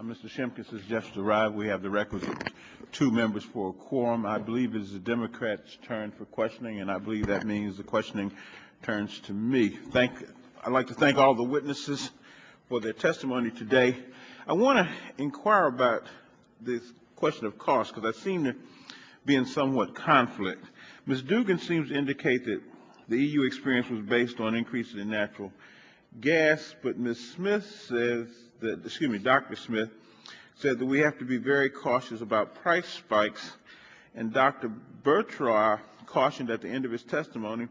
Mr. Shimkus has just arrived. We have the requisite 2 members for a quorum. I believe it is the Democrats' turn for questioning, and I believe that means the questioning turns to me. I'd like to thank all the witnesses for their testimony today. I want to inquire about this question of cost because I seem to be in somewhat conflict. Ms. Dugan seems to indicate that the EU experience was based on increases in natural gas, but Ms. Smith says that, Dr. Smith said that we have to be very cautious about price spikes, and Dr. Bertrand cautioned at the end of his testimony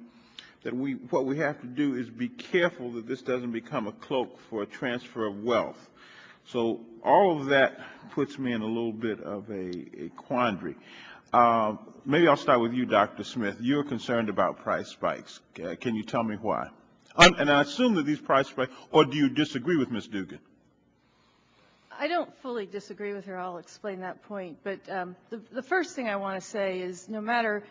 that what we have to do is be careful that this doesn't become a cloak for a transfer of wealth. So all of that puts me in a little bit of a quandary. Maybe I'll start with you, Dr. Smith. You're concerned about price spikes. Can you tell me why? And I assume that these price spikes, or do you disagree with Ms. Dugan? I don't fully disagree with her. I'll explain that point. But the first thing I want to say is no matter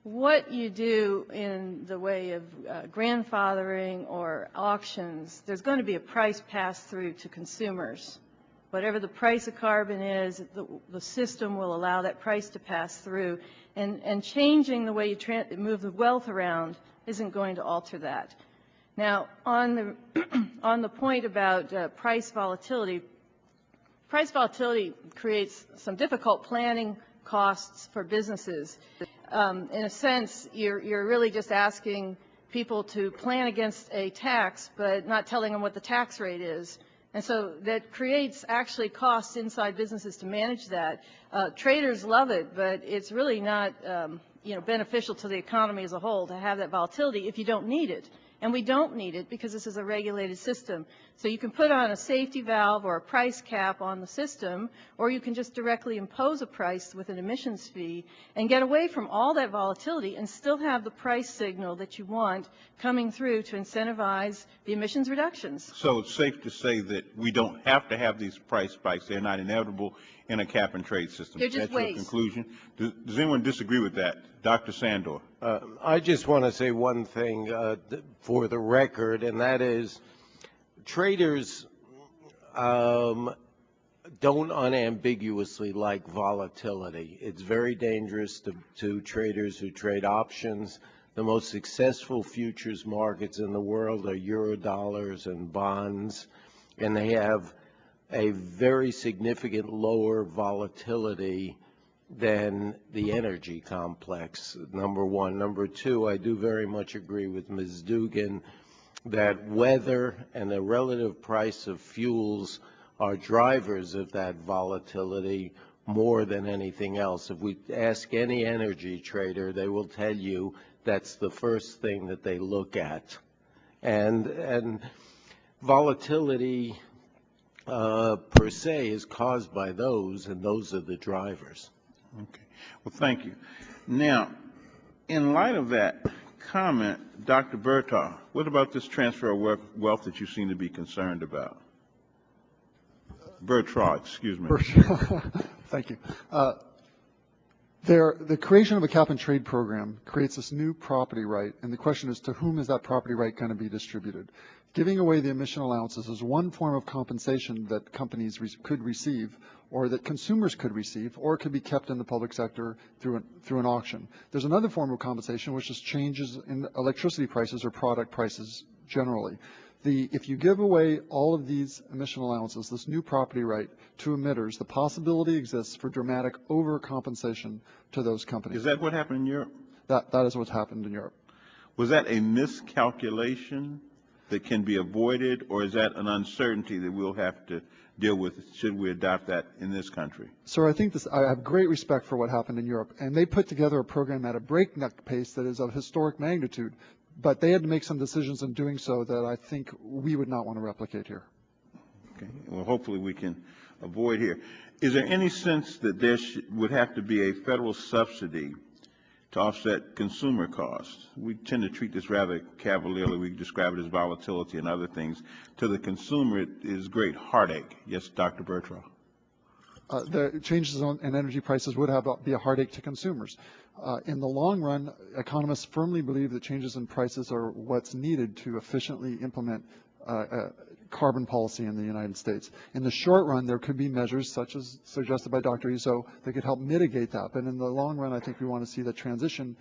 what you do in the way of grandfathering or auctions, there's going to be a price pass-through to consumers. Whatever the price of carbon is, the system will allow that price to pass through. And changing the way you move the wealth around isn't going to alter that. Now, on the point about price volatility creates some difficult planning costs for businesses. In a sense, you're really just asking people to plan against a tax, but not telling them what the tax rate is. And so that creates actually costs inside businesses to manage that. Traders love it, but it's really not beneficial to the economy as a whole to have that volatility if you don't need it. And we don't need it because this is a regulated system. So you can put on a safety valve or a price cap on the system, or you can just directly impose a price with an emissions fee and get away from all that volatility and still have the price signal that you want coming through to incentivize the emissions reductions. So it's safe to say that we don't have to have these price spikes. They're not inevitable in a cap and trade system. They're just ways. That's your conclusion. Does anyone disagree with that? Dr. Sandor. I just want to say one thing for the record, and that is traders don't unambiguously like volatility. It's very dangerous to traders who trade options. The most successful futures markets in the world are Eurodollars and bonds, and they have a very significant lower volatility than the energy complex, number one. Number two, I do very much agree with Ms. Dugan that weather and the relative price of fuels are drivers of that volatility more than anything else. If we ask any energy trader, they will tell you that's the first thing that they look at. And volatility per se is caused by those, and those are the drivers. Okay. Well, thank you. Now, in light of that comment, Dr. Bertha, what about this transfer of wealth that you seem to be concerned about? Bertrand, excuse me. Thank you. The creation of a cap and trade program creates this new property right, and the question is, to whom is that property right going to be distributed? Giving away the emission allowances is one form of compensation that companies could receive, or that consumers could receive, or it could be kept in the public sector through an auction. There's another form of compensation, which is changes in electricity prices or product prices generally. If you give away all of these emission allowances, this new property right to emitters, the possibility exists for dramatic overcompensation to those companies. Is that what happened in Europe? That is what's happened in Europe. Was that a miscalculation that can be avoided, or is that an uncertainty that we'll have to deal with should we adopt that in this country? Sir, I have great respect for what happened in Europe, and they put together a program at a breakneck pace that is of historic magnitude. But they had to make some decisions in doing so that I think we would not want to replicate here. Okay. Well, hopefully we can avoid here. Is there any sense that there would have to be a federal subsidy to offset consumer costs? We tend to treat this rather cavalierly. We describe it as volatility and other things. To the consumer, it is great heartache. Yes, Dr. Bertrand. The changes in energy prices would be a heartache to consumers. In the long run, economists firmly believe that changes in prices are what's needed to efficiently implement carbon policy in the United States. In the short run, there could be measures such as suggested by Dr. Issou that could help mitigate that. But in the long run, I think we want to see the transition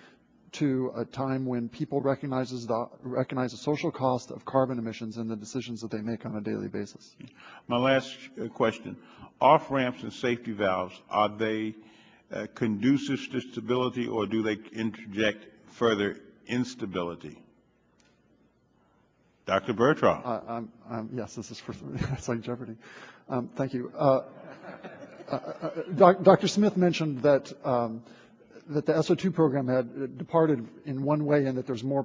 to a time when people recognize the social cost of carbon emissions in the decisions that they make on a daily basis. My last question, off-ramps and safety valves, are they conducive to stability, or do they interject further instability? Dr. Bertrand. Yes, this is for, it's like Jeopardy. Thank you. Dr. Smith mentioned that that the SO2 program had departed in one way, and that there's more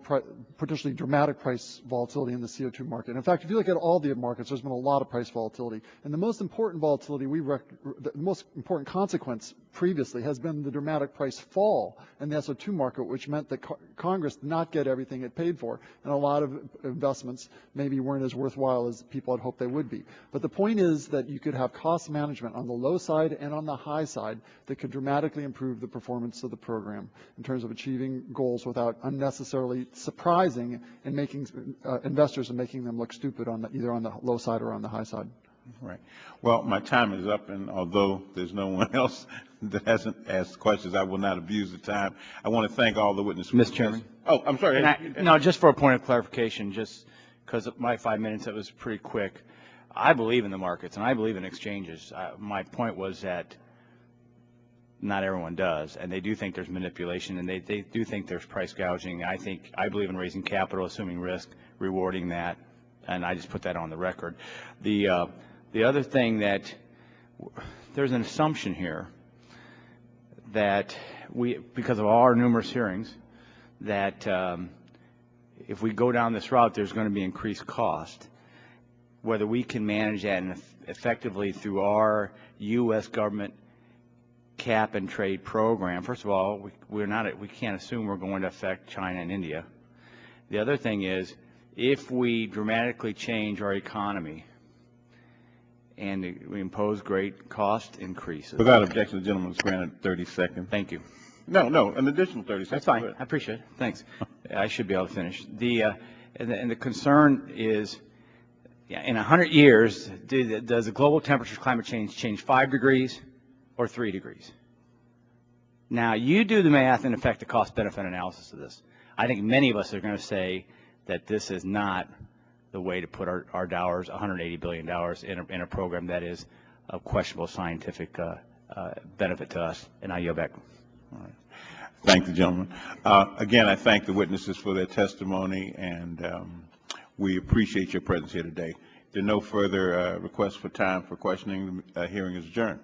potentially dramatic price volatility in the CO2 market. In fact, if you look at all the markets, there's been a lot of price volatility. And the most important volatility, the most important consequence previously has been the dramatic price fall in the SO2 market, which meant that Congress did not get everything it paid for. And a lot of investments maybe weren't as worthwhile as people had hoped they would be. But the point is that you could have cost management on the low side and on the high side that could dramatically improve the performance of the program in terms of achieving goals without unnecessarily surprising and making investors and making them look stupid on either on the low side or on the high side. Right. Well, my time is up, and although there's no one else that hasn't asked questions, I will not abuse the time. I want to thank all the witnesses. Mr. Chairman. Oh, I'm sorry. No, just for a point of clarification, just because of my 5 minutes, it was pretty quick. I believe in the markets, and I believe in exchanges. My point was that not everyone does, and they do think there's manipulation, and they do think there's price gouging. I believe in raising capital, assuming risk, rewarding that, and I just put that on the record. The other thing that there's an assumption here that because of all our numerous hearings, that if we go down this route, there's going to be increased cost. Whether we can manage that effectively through our U.S. government cap and trade program. First of all, we can't assume we're going to affect China and India. The other thing is, if we dramatically change our economy and we impose great cost increases. Without objection, the gentleman is granted 30 seconds. Thank you. No, an additional 30 seconds. That's fine. I appreciate it. Thanks. I should be able to finish. And the concern is, in 100 years, does the global temperature climate change 5 degrees or 3 degrees? Now, you do the math and affect the cost-benefit analysis of this. I think many of us are going to say that this is not the way to put our dollars, $180 billion, in a program that is of questionable scientific benefit to us. And I yield back. All right. Thank the gentleman. Again, I thank the witnesses for their testimony, and we appreciate your presence here today. If there are no further requests for time for questioning, the hearing is adjourned.